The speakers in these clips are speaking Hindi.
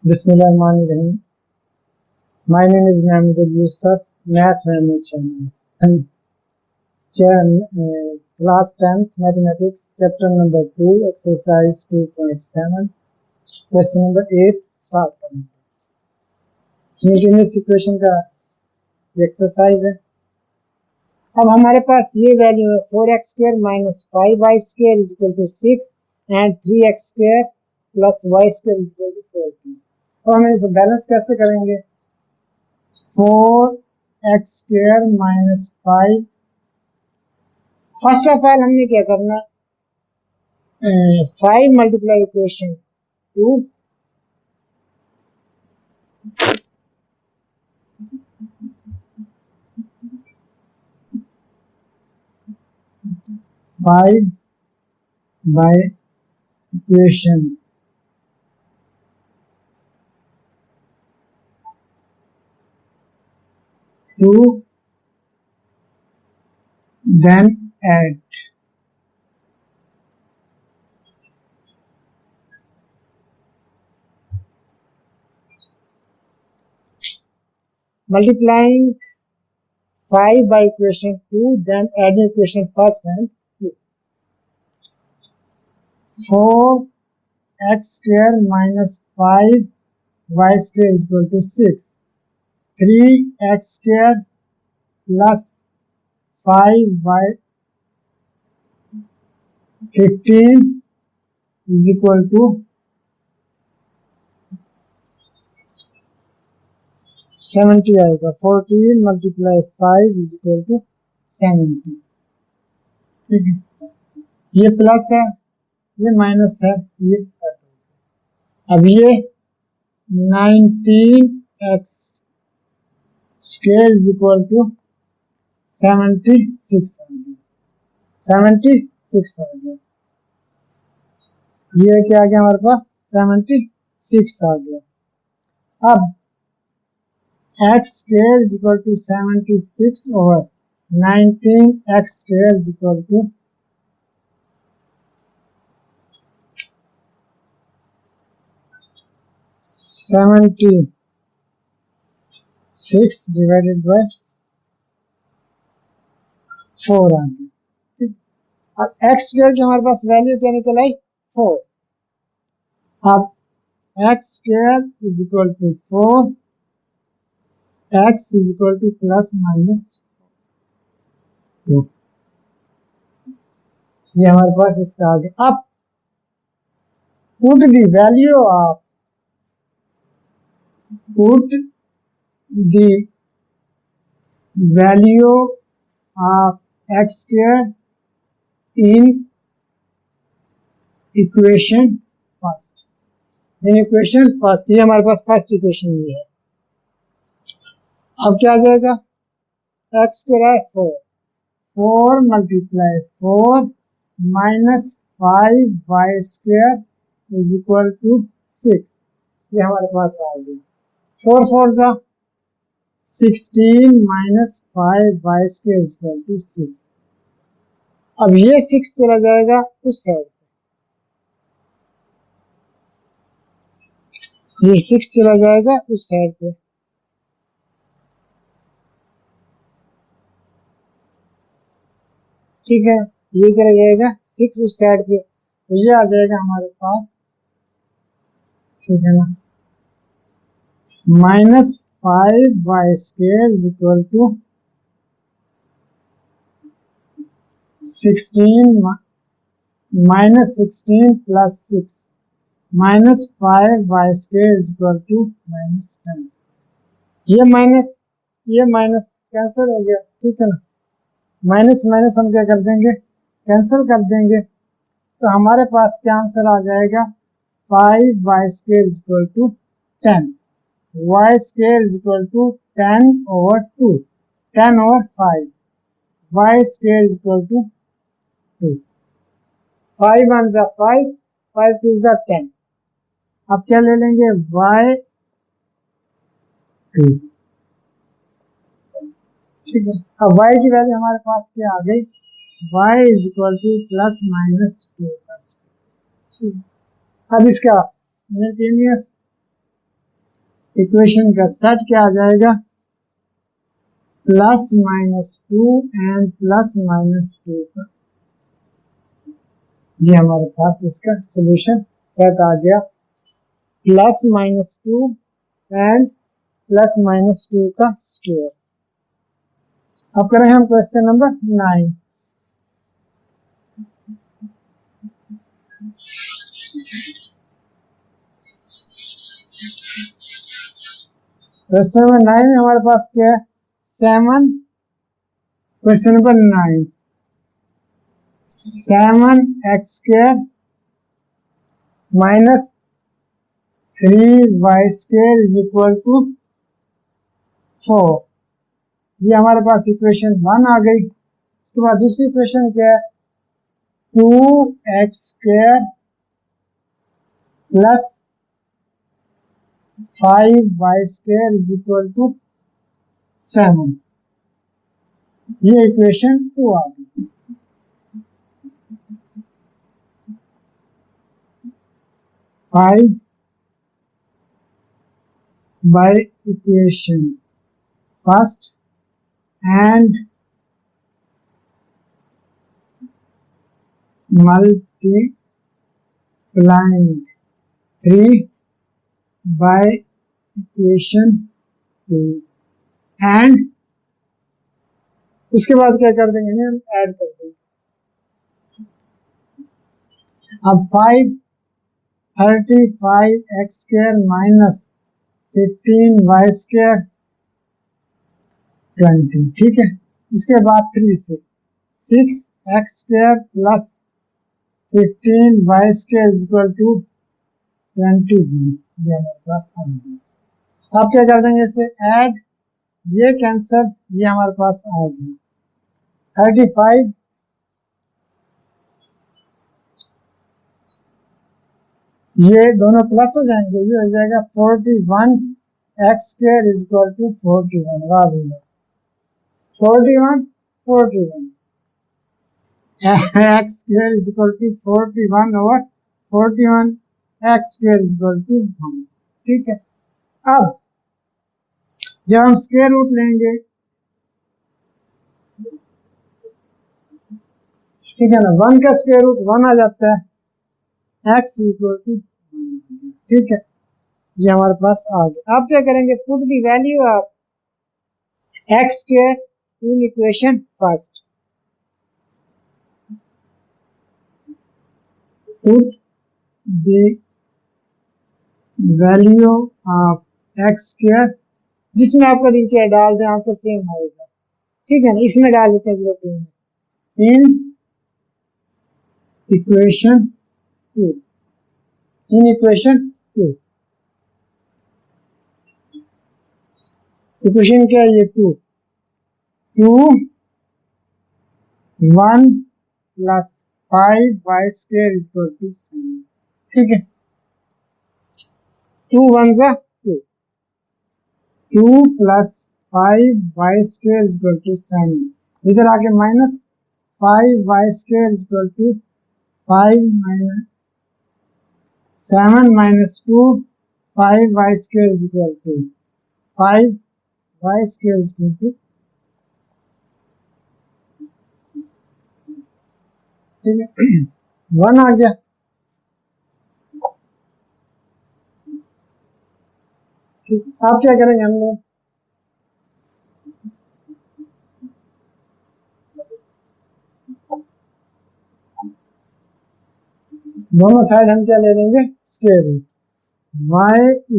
Bismillahirrahmanirrahim. My name is Mahmood Yusuf, Math Family Channels. And class 10th Mathematics, Chapter number 2, Exercise 2.7, Question number 8, start करें. Simultaneous equation का एक्सरसाइज है. अब हमारे पास ये वैल्यू है 4x square minus 5y square is equal to 6 and 3x square plus y square is equal to 14. तो हम इसे बैलेंस कैसे करेंगे? 4x square minus 5. First of all हमने क्या करना, 5 multiply equation 2 5 by equation 2, then add multiplying 5 by equation 2, then adding equation first and 2. 4x square minus 5y square is equal to 6. 3x square plus 5y 15 is equal to 70 आएगा. 14 multiply 5 is equal to 70. ठीक है, ये प्लस है, ये माइनस है, ये कट. अब ये 19x square is equal to 76 आ गया. 76 आ गया. ये क्या आ गया हमारे पास? 76 आ गया. अब x square is equal to 76 over 19x square is equal to 76 divided by 4 आ गया. अब x square की हमारे पास वैल्यू क्या निकल आई? 4. अब x square is equal to 4, x is equal to plus minus 2. ये हमारे पास इसका आ गया. अब put the value of x square in equation first. In equation first, ये हमारे पास फर्स्ट इक्वेशन ये है. अब क्या आ जाएगा? x स्क्वायर है 4. 4 multiply 4 minus 5y square is equal to 6. ये हमारे पास आ गया. 4 4 जा 16 minus 5y square is equal to 6. अब ये 6 चला जाएगा उस साइड पे, ये 6 चला जाएगा उस साइड पे. ठीक है, ये चला जाएगा 6 उस साइड पे, तो ये आ जाएगा हमारे पास. ठीक है ना, minus 5y square is equal to 16 minus 16 plus 6 minus 5y square is equal to minus 10. ये माइनस कैंसिल हो गया. ठीक है ना, माइनस माइनस हम क्या कर देंगे? कैंसिल कर देंगे. तो हमारे पास क्या आंसर आ जाएगा? 5y square is equal to 10. y square is equal to 10 over 2, 10 over 5. y square is equal to 2. 5 1 जा 5, 5 2 जा 10. अब क्या ले लेंगे? y 2. ठीक है, अब y की वैल्यू हमारे पास क्या आ गई? y is equal to plus minus 2 plus. अब इसका सिमल्टेनियस इक्वेशन का सेट क्या आ जाएगा, +-2 एंड +-2 का, ये हमारे पास इसका सॉल्यूशन सेट आ गया, +-2 एंड +-2 का स्क्वायर। अब करेंगे हम क्वेश्चन नंबर 9। क्वेश्चन नंबर 9 में हमारे पास क्या है, 7, क्वेश्चन नंबर 9, 7x² - 3y² = 4। ये हमारे पास इक्वेशन 1 आ गई। उसके बाद दूसरी इक्वेशन क्या है, 2x² + 5y² = 7। ये इक्वेशन 2 आ गई। Five by equation first and multiplying 3 by equation 2 and उसके बाद क्या कर देंगे, हम ऐड कर देंगे। अब 35x² - 15y² 20, ठीक है। इसके बाद 3 से 6x² + 15y² = 21, ये हमारे पास आ गया। अब क्या कर देंगे, इसे ऐड, ये कैंसर, ये हमारे पास आ गया। 35 ये दोनों प्लस हो जाएंगे, ये हो जाएगा 41x² = 41, 41 41 x² = 41/41 x² = 1, ठीक है। अब जब हम स्क्वायर रूट लेंगे, ठीक है ना, 1 का स्क्वायर रूट 1 आ जाता है, x = 1, ठीक है। ये हमारे पास आ गया। आप क्या करेंगे, put the value of x² in equation first, put the value of x², जिसमें आपका नीचे डाल दें, आंसर सेम आएगा, ठीक है ना। इसमें डाल देते हैं 0.2 in equation 2, in equation 2, equation क्या है, ये 2 1 + 5y² = 7, ठीक है। 2 1 = 2, 2 + 5y² = 7, इधर आके -5y² = 5 7 - 2 5y² = 5y² = 1 आ गया। आप क्या करेंगे, हम लोग दोनों साइड हम क्या ले लेंगे, स्क्वायर रूट, y =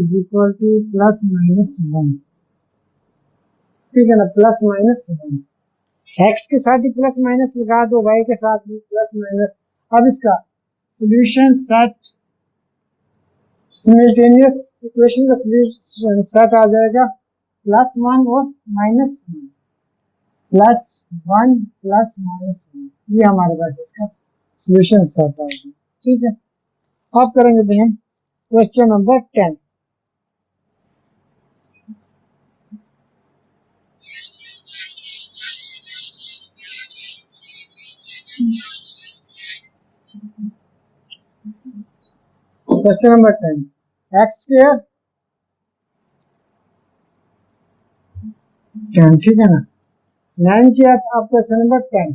+-1, ठीक है ना, +-1, x के साथ ही प्लस माइनस लगा दो, y के साथ भी प्लस माइनस। अब इसका सॉल्यूशन सेट, सिमिल्टेनियस इक्वेशन का सॉल्यूशन सेट आ जाएगा +1 और -1, +1 +-1, ये हमारे पास इसका सॉल्यूशन सेट आ गया, ठीक है। अब करेंगे भाई हम question number 10। Question number 10, x² 10, ठीक है ना। 9 किया आप question number 10,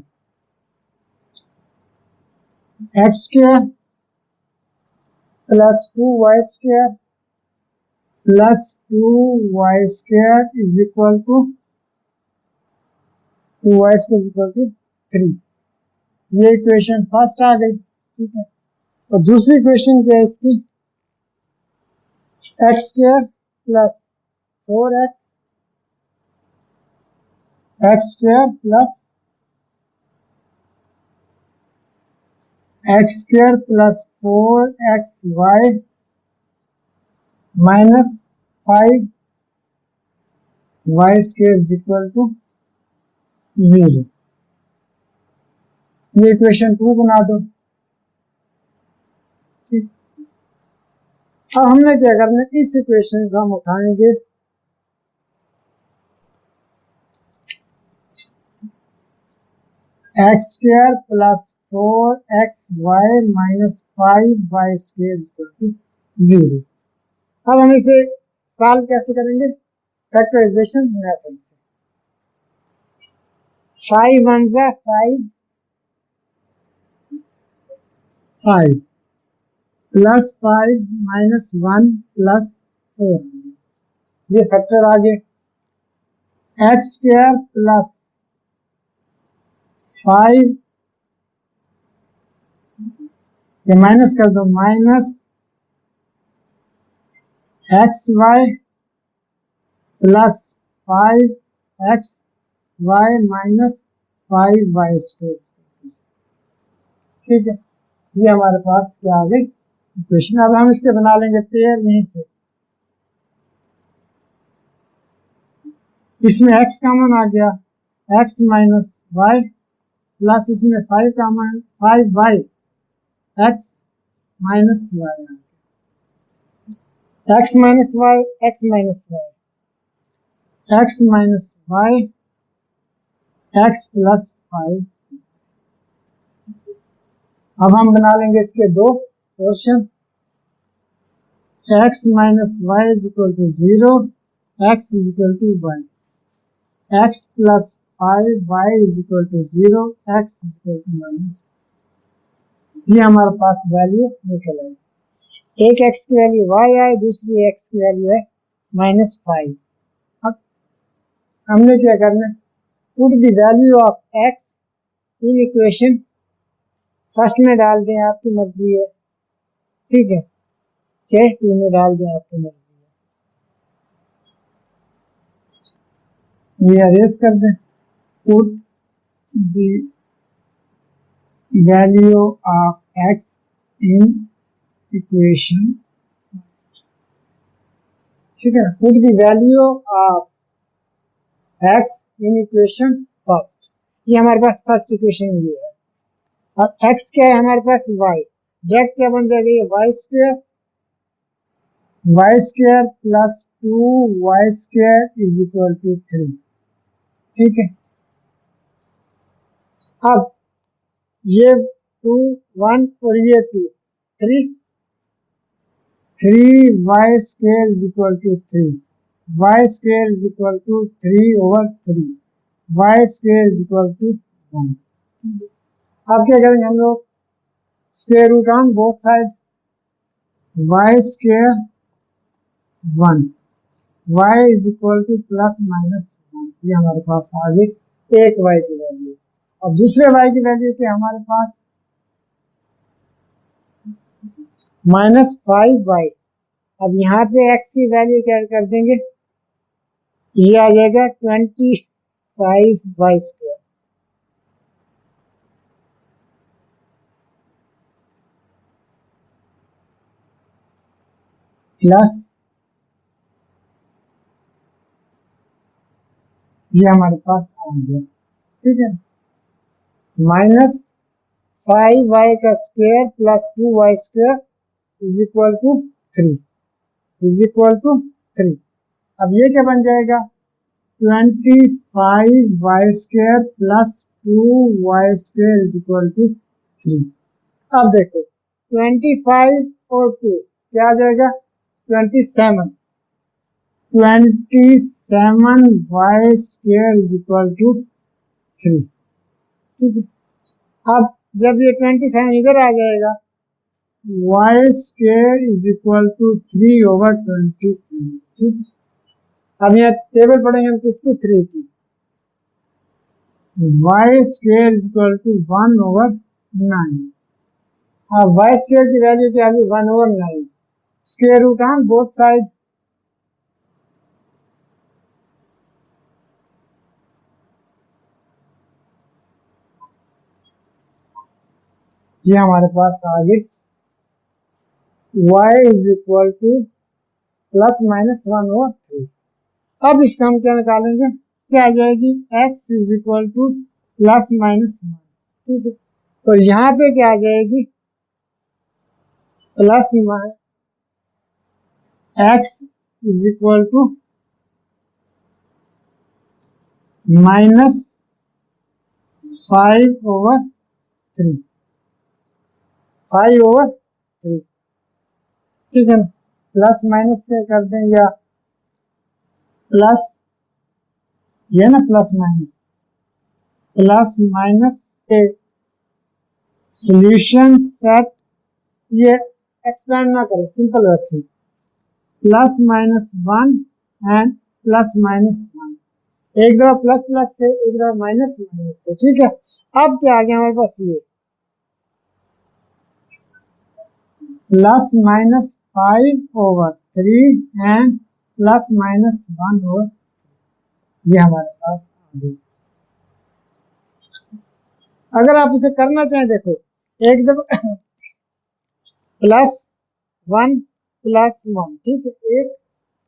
x square plus 2y² plus 2y² is equal to 3। ये इक्वेशन फर्स्ट आ गई, ठीक है। और दूसरी इक्वेशन क्या है इसकी, x square plus 4x x square plus x square plus 4xy minus 5y² is equal to 0। ये इक्वेशन 2 बना दो, ठीक। अब हमने क्या करना है, इस इक्वेशन को हम उठाएंगे x square plus 4xy minus 5y² equal to 0। अब हम इसे सॉल्व कैसे करेंगे, फैक्टराइजेशन मेथड से। 5 1 जा 5 प्लस 5 माइनस 1 प्लस 4, ये फैक्टर आ गए। एक्स स्क्वायर प्लस 5, ये माइनस कर दो, minus xy plus 5xy minus 5y², ठीक है। ये हमारे पास क्या आ गई इक्वेशन। अब हम इसके बना लेंगे पेयर यहीं से। इसमें x कॉमन आ गया, x माइनस वाई प्लस इसमें 5 common 5y x minus y आ गया, x minus y x minus y x minus y x plus 5। अब हम बना लेंगे इसके दो portion, x minus y is equal to 0, x is equal to y, x plus 5y is equal to 0, x is equal to minus. ये हमारे पास वैल्यू निकल आई। एक x की वैल्यू y आई, दूसरी x की वैल्यू है -5। अब हमने क्या करना है, put the value of x in equation. First में डाल दें, आपकी मर्जी है, ठीक है, चाहे 2 में डाल दें, आपकी मर्जी है। ये अरेज कर दें, put the value of x in equation first, ठीक है। Put the value of x in equation first. ये हमारे पास फर्स्ट इक्वेशन ये है। अब x क्या है हमारे पास, y, डायरेक्ट क्या बन जाएगा, ये y² plus 2y² is equal to 3, ठीक है। अब ये 2 1 और ये 2 3, 3y² is equal to 3, y² is equal to 3/3, y² is equal to 1। अब क्या करेंगे हम लोग, square root on both side, y² 1, y is equal to plus minus 1। ये हमारे पास आ गई एक y की वैल्यू। अब दूसरे y की वैल्यू के हमारे पास -5y। अब यहाँ पे x की वैल्यू क्या कर देंगे, ये आ जाएगा 25y² प्लस ये हमारे पास आ गया, ठीक है, -5y का square plus 2y² is equal to 3, is equal to 3। अब ये क्या बन जाएगा, 25y² plus 2y² is equal to 3। अब देखो 25 और 2 क्या आ जाएगा, 27, 27y² इज इक्वल टू 3। ठीक है, अब जब ये 27 इधर आ जाएगा, y² इज इक्वल टू 3/27। ठीक है, अब यहाँ टेबल पढ़ेंगे हम किसकी, 3 की। y² is equal to 1/9। अब y² की वैल्यू क्या होगी, 1/9। Square root on both side, ये हमारे पास आ गई y इज इक्वल टू +-1/3। अब इसका हम क्या निकालेंगे, क्या आ जाएगी, x इज इक्वल टू +-1। ठीक है, और यहाँ पे क्या आ जाएगी, x इज इक्वल टू -5/3। 5/3। ठीक है, प्लस माइनस से कर दें या प्लस, ये ना प्लस माइनस के सॉल्यूशन सेट, ये एक्सपेंड ना करें, सिंपल रखें, +-1 एंड +-1, एक दफा प्लस प्लस से, एक दफा माइनस माइनस से। ठीक है, अब क्या आ गया हमारे पास, ये +-5/3 एंड +-1/3, ये हमारे पास आ गई। अगर आप इसे करना चाहें, देखो एक दफा +1 +1, ठीक है, एक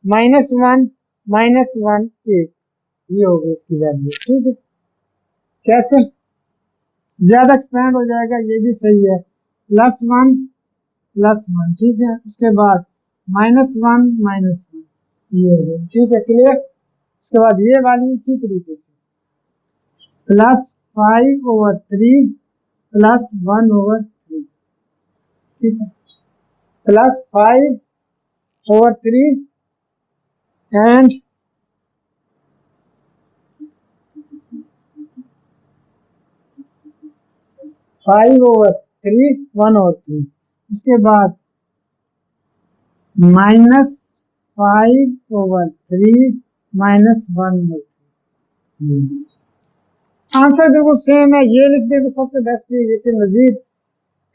-1 -1 1, ये होगी इसकी वैल्यू। ठीक है, कैसे, ज्यादा एक्सपेंड हो जाएगा, ये भी सही है, +1 +1, ठीक है, उसके बाद -1 -1, ये हो गया। ठीक है, क्लियर। उसके बाद ये वाली इसी तरीके से +5/3 +1/3। ठीक है, +5/3 एंड -5/3 1/3। उसके बाद -5/3 -1/3। आंसर बिल्कुल सेम है, ये लिख दे तो सबसे बेस्ट है, जैसे मजीद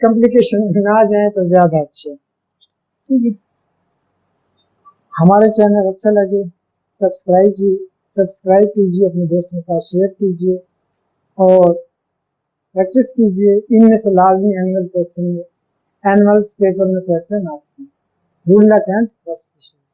कॉम्प्लिकेशन ना जाए तो ज्यादा अच्छा। ठीक है, हमारे चैनल अच्छा लगे सब्सक्राइब कीजिए, अपने दोस्तों के साथ शेयर कीजिए और प्रैक्टिस कीजिए। इनमें से लाजमी एनुअल्स पेपर में क्वेश्चन आते हैं। Good luck and best wishes.